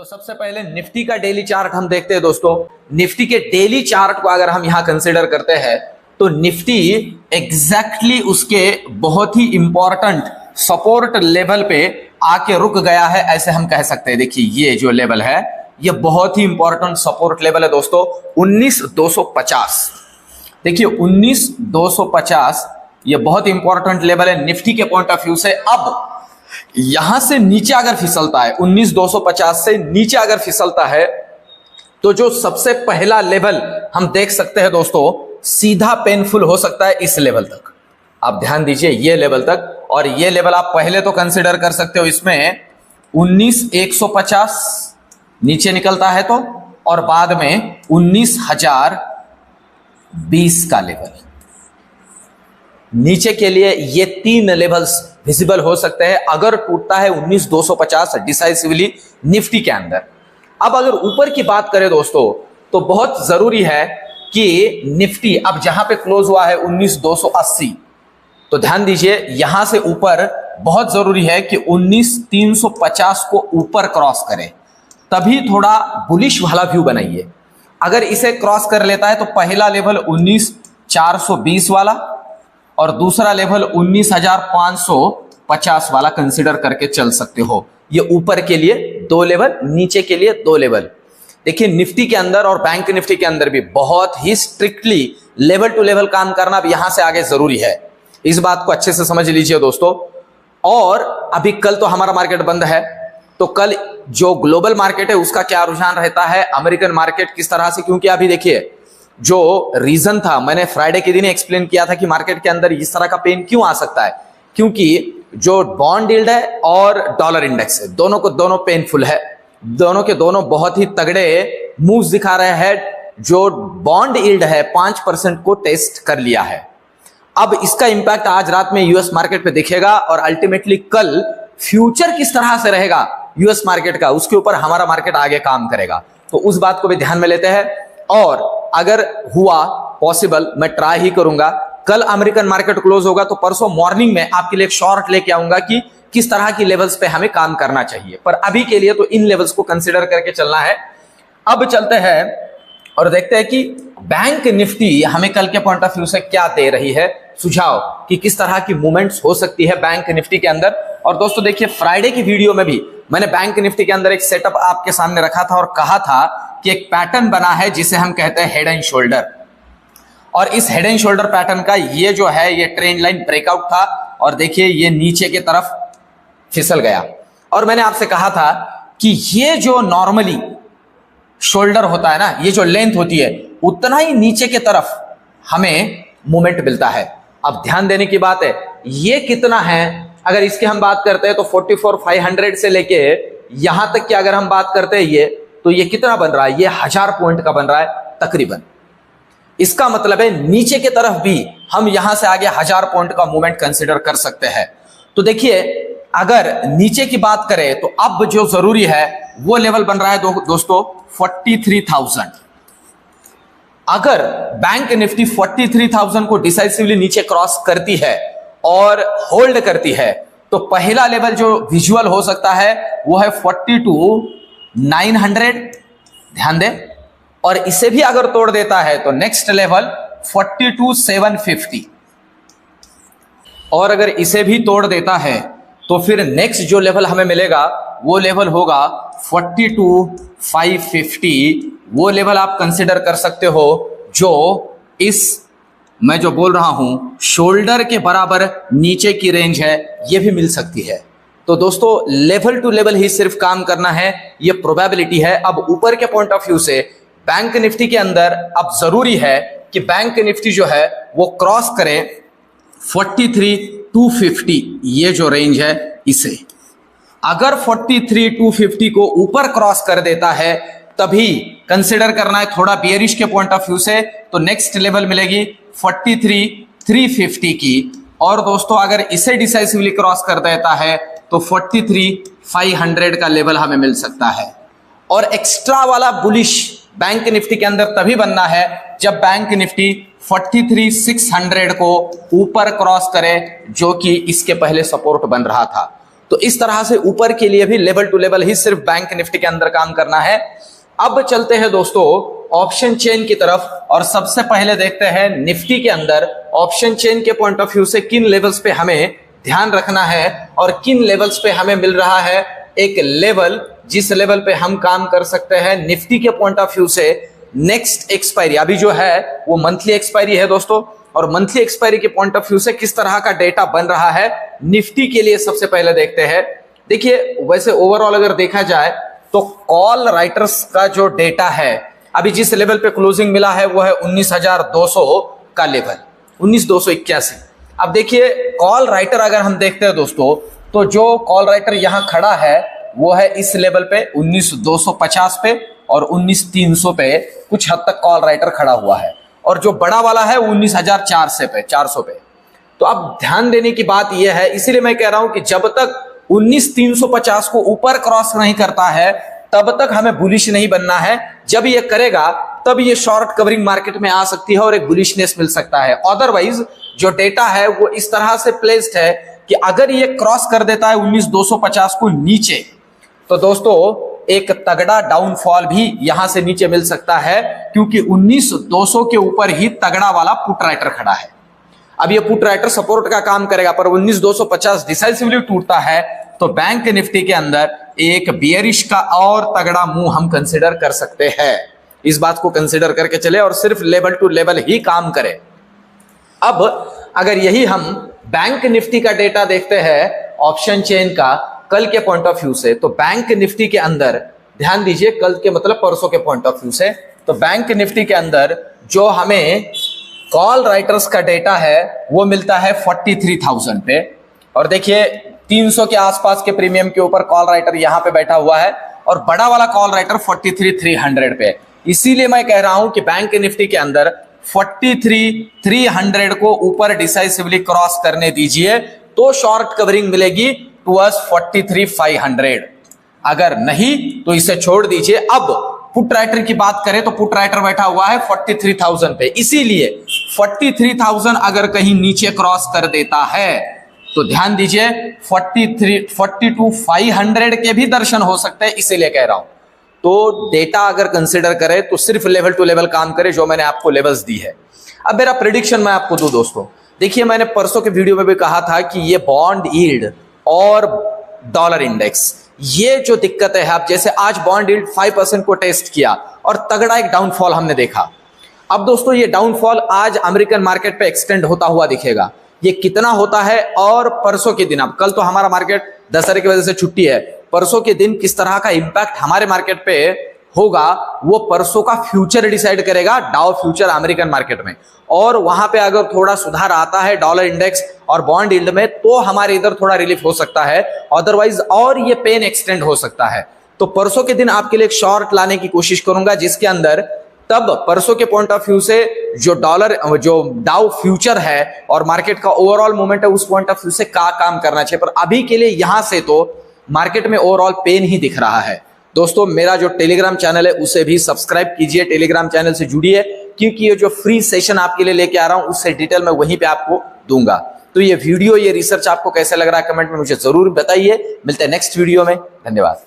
तो सबसे पहले निफ्टी का डेली चार्ट हम देखते हैं दोस्तों। निफ्टी के डेली चार्ट को अगर हम यहां कंसीडर करते हैं तो निफ्टी एग्जैक्टली उसके बहुत ही इंपॉर्टेंट सपोर्ट लेवल पे आके रुक गया है, ऐसे हम कह सकते हैं। देखिए ये जो लेवल है ये बहुत ही इंपॉर्टेंट सपोर्ट लेवल है दोस्तों, 19,250। देखिए 19,250 ये बहुत इंपॉर्टेंट लेवल है निफ्टी के पॉइंट ऑफ व्यू से। अब यहां से नीचे अगर फिसलता है, 19,250 से नीचे अगर फिसलता है तो जो सबसे पहला लेवल हम देख सकते हैं दोस्तों, सीधा पेनफुल हो सकता है इस लेवल तक। आप ध्यान दीजिए ये लेवल तक, और ये लेवल आप पहले तो कंसिडर कर सकते हो इसमें 19,150 नीचे निकलता है तो, और बाद में 19,020 का लेवल। नीचे के लिए ये तीन लेवल्स विजिबल हो सकते हैं अगर टूटता है 19,250 डिसाइसिवली निफ्टी के अंदर। अब अगर ऊपर की बात करें दोस्तों तो बहुत जरूरी है कि निफ्टी अब जहां पे क्लोज हुआ है 19,280, तो ध्यान दीजिए यहां से ऊपर बहुत जरूरी है कि 19,350 को ऊपर क्रॉस करे, तभी थोड़ा बुलिश वाला व्यू बनाइए। अगर इसे क्रॉस कर लेता है तो पहला लेवल 19,420 वाला और दूसरा लेवल 19,550 वाला कंसिडर करके चल सकते हो। ये ऊपर के लिए दो लेवल, नीचे के लिए दो लेवल। देखिए निफ्टी के अंदर और बैंक निफ्टी के अंदर भी बहुत ही स्ट्रिक्टली लेवल टू लेवल काम करना अब यहां से आगे जरूरी है। इस बात को अच्छे से समझ लीजिए दोस्तों। और अभी कल तो हमारा मार्केट बंद है, तो कल जो ग्लोबल मार्केट है उसका क्या रुझान रहता है, अमेरिकन मार्केट किस तरह से, क्योंकि अभी देखिए जो रीजन था मैंने फ्राइडे के दिन एक्सप्लेन किया था कि मार्केट के अंदर इस तरह का पेन क्यों आ सकता है, क्योंकि जो बॉन्ड यील्ड है और डॉलर इंडेक्स है दोनों को दोनों पेनफुल है, दोनों के दोनों बहुत ही तगड़े मूव्स दिखा रहे हैं। जो बॉन्ड यील्ड है 5% को टेस्ट कर लिया है। अब इसका इंपैक्ट आज रात में यूएस मार्केट पे दिखेगा और अल्टीमेटली कल फ्यूचर किस तरह से रहेगा यूएस मार्केट का, उसके ऊपर हमारा मार्केट आगे काम करेगा। तो उस बात को भी ध्यान में लेते हैं। और अगर हुआ पॉसिबल मैं ट्राई ही करूंगा, कल अमेरिकन मार्केट क्लोज होगा तो परसों मॉर्निंग में आपके लिए एक शॉर्ट लेके आऊंगा कि किस तरह की लेवल्स पे हमें काम करना चाहिए। पर अभी के लिए तो इन लेवल्स को कंसीडर करके चलना है। अब चलते हैं और देखते हैं कि बैंक निफ्टी हमें कल के पॉइंट ऑफ व्यू से क्या दे रही है सुझाव, कि किस तरह की मूवमेंट्स हो सकती है बैंक निफ्टी के अंदर। और दोस्तों देखिए फ्राइडे की वीडियो में भी मैंने बैंक निफ्टी के अंदर एक सेटअप आपके सामने रखा था और कहा था कि एक पैटर्न बना है जिसे हम कहते हैं हेड एंड शोल्डर, और इस हेड एंड शोल्डर पैटर्न का ये जो है ये ट्रेंड लाइन ब्रेकआउट था, और देखिए ये नीचे की तरफ फिसल गया। और मैंने आपसे कहा था कि ये जो नॉर्मली शोल्डर होता है ना, ये जो लेंथ होती है उतना ही नीचे की तरफ हमें मूवमेंट मिलता है। अब ध्यान देने की बात है ये कितना है, अगर इसकी हम बात करते हैं तो 44,500 से लेके यहां तक की अगर हम बात करते हैं ये, तो ये कितना बन रहा है, ये 1000 पॉइंट का बन रहा है तकरीबन। इसका मतलब है नीचे की तरफ भी हम यहां से आगे 1000 पॉइंट का मूवमेंट कंसीडर कर सकते हैं। तो देखिए अगर नीचे की बात करें तो अब जो जरूरी है वो लेवल बन रहा है दोस्तों 43,000। अगर बैंक निफ्टी 43,000 को डिसाइसिवली नीचे क्रॉस करती है और होल्ड करती है तो पहला लेवल जो विजुअल हो सकता है वो है 42,900, ध्यान दें। और इसे भी अगर तोड़ देता है तो नेक्स्ट लेवल 42,750, और अगर इसे भी तोड़ देता है तो फिर नेक्स्ट जो लेवल हमें मिलेगा वो लेवल होगा 42,550। वो लेवल आप कंसिडर कर सकते हो जो इस मैं जो बोल रहा हूं शोल्डर के बराबर नीचे की रेंज है, ये भी मिल सकती है। तो दोस्तों लेवल टू लेवल ही सिर्फ काम करना है, ये प्रोबेबिलिटी है। अब ऊपर के पॉइंट ऑफ व्यू से बैंक निफ्टी के अंदर अब जरूरी है कि बैंक निफ्टी जो है वो क्रॉस करे 43,250, ये जो रेंज है इसे। अगर 43,250 को ऊपर क्रॉस कर देता है तभी कंसिडर करना है थोड़ा बियरिश के पॉइंट ऑफ व्यू से, तो नेक्स्ट लेवल मिलेगी 43,350 की। और दोस्तों अगर इसे डिसाइसिवली क्रॉस कर देता है तो 43,500 का लेवल हमें मिल सकता है। और एक्स्ट्रा वाला बुलिश बैंक निफ्टी के अंदर तभी बनना है जब बैंक निफ्टी 43,600 को ऊपर क्रॉस करे, जो कि इसके पहले सपोर्ट बन रहा था। तो इस तरह से ऊपर के लिए भी लेवल टू लेवल ही सिर्फ बैंक निफ्टी के अंदर काम करना है। अब चलते हैं दोस्तों ऑप्शन चेन की तरफ और सबसे पहले देखते हैं निफ्टी के अंदर ऑप्शन चेन के पॉइंट ऑफ व्यू से किन लेवल्स पे हमें ध्यान रखना है और किन लेवल्स पे हमें मिल रहा है एक लेवल जिस लेवल पे हम काम कर सकते हैं निफ्टी के पॉइंट ऑफ व्यू से। नेक्स्ट एक्सपायरी अभी जो है वो मंथली एक्सपायरी है दोस्तों, और मंथली एक्सपायरी के पॉइंट ऑफ व्यू से किस तरह का डेटा बन रहा है निफ्टी के लिए सबसे पहले देखते हैं। देखिए वैसे ओवरऑल अगर देखा जाए तो कॉल राइटर्स का जो डेटा है अभी जिस लेवल पे क्लोजिंग मिला है वो है 19,200 का लेवल, 19,281। अब देखिए कॉल राइटर अगर हम देखते हैं दोस्तों तो जो कॉल राइटर यहां खड़ा है वो है इस लेवल पे 19,250 पे और 19,300 पे कुछ हद तक कॉल राइटर खड़ा हुआ है, और जो बड़ा वाला है 19,400 पे 400 पे। तो अब ध्यान देने की बात यह है, इसीलिए मैं कह रहा हूं कि जब तक 19,350 को ऊपर क्रॉस नहीं करता है तब तक हमें बुलिश नहीं बनना है। जब ये करेगा तब ये शॉर्ट कवरिंग मार्केट में आ सकती है और एक बुलिशनेस मिल सकता है। अदरवाइज जो डेटा है वो इस तरह से प्लेस्ड है कि अगर ये क्रॉस कर देता है 19,250 को नीचे तो दोस्तों एक तगड़ा डाउनफॉल भी यहां से नीचे मिल सकता है, क्योंकि 19,200 के ऊपर ही तगड़ा वाला पुट राइटर खड़ा है। अब ये पुट राइटर सपोर्ट का काम करेगा, पर 19,250 डिसाइसिवली टूटता है तो बैंक निफ्टी के अंदर एक बियरिश का और तगड़ा मूव हम कंसिडर कर सकते हैं। इस बात को कंसिडर करके चले और सिर्फ लेवल टू लेवल ही काम करें। अब अगर यही हम बैंक निफ्टी का डेटा देखते हैं ऑप्शन चेन का कल के पॉइंट ऑफ व्यू से, तो बैंक निफ्टी के अंदर ध्यान दीजिए, कल के मतलब परसों के पॉइंट ऑफ व्यू से, तो बैंक निफ्टी के अंदर जो हमें कॉल राइटर्स का डेटा है वो मिलता है 43,000 पे, और देखिए 300 के आसपास के प्रीमियम के ऊपर कॉल राइटर यहां पे बैठा हुआ है और बड़ा वाला कॉल राइटर 43,300 पे। इसीलिए मैं कह रहा हूं कि बैंक निफ्टी के अंदर 43,300 को ऊपर डिसाइसिवली क्रॉस करने दीजिए तो शॉर्ट कवरिंग मिलेगी टुवर्ड्स 43,500। अगर नहीं तो इसे छोड़ दीजिए। अब पुट राइटर की बात करें तो पुट राइटर बैठा हुआ है 43,000 पे, इसीलिए 43,000 अगर कहीं नीचे क्रॉस कर देता है तो ध्यान दीजिए 42,500 के भी दर्शन हो सकते हैं, इसीलिए कह रहा हूं। तो डेटा अगर कंसिडर करें तो सिर्फ लेवल टू लेवल काम करे जो मैंने आपको लेवल्स दी है। अब मेरा प्रेडिक्शन मैं आपको दूं दोस्तों, देखिए मैंने परसों के वीडियो में भी कहा था कि ये बॉन्ड यील्ड और डॉलर इंडेक्स, ये जो दिक्कत है, आप जैसे आज बॉन्ड यील्ड 5% को टेस्ट किया और तगड़ा एक डाउनफॉल हमने देखा। अब दोस्तों ये डाउनफॉल आज अमेरिकन मार्केट पे एक्सटेंड होता हुआ दिखेगा। ये कितना होता है और परसों के दिन, अब कल तो हमारा मार्केट दशहरे की वजह से छुट्टी है, परसों के दिन किस तरह का इंपैक्ट हमारे मार्केट पे होगा वो परसों का फ्यूचर डिसाइड करेगा, डाउ फ्यूचर अमेरिकन मार्केट में। और वहां पे अगर थोड़ा सुधार आता है डॉलर इंडेक्स और बॉन्ड यील्ड में तो हमारे इधर थोड़ा रिलीफ हो सकता है, अदरवाइज और ये पेन एक्सटेंड हो सकता है। तो परसों के दिन आपके लिए एक शॉर्ट लाने की कोशिश करूंगा जिसके अंदर तब परसों के पॉइंट ऑफ व्यू से जो डाउ फ्यूचर है और मार्केट का ओवरऑल मूवमेंट है उस पॉइंट ऑफ व्यू से क्या काम करना चाहिए। पर अभी के लिए यहां से तो मार्केट में ओवरऑल पेन ही दिख रहा है। दोस्तों मेरा जो टेलीग्राम चैनल है उसे भी सब्सक्राइब कीजिए, टेलीग्राम चैनल से जुड़िए, क्योंकि ये जो फ्री सेशन आपके लिए लेके आ रहा हूं उससे डिटेल में वहीं पे आपको दूंगा। तो ये वीडियो, ये रिसर्च आपको कैसे लग रहा है कमेंट में मुझे जरूर बताइए। मिलते हैं नेक्स्ट वीडियो में, धन्यवाद।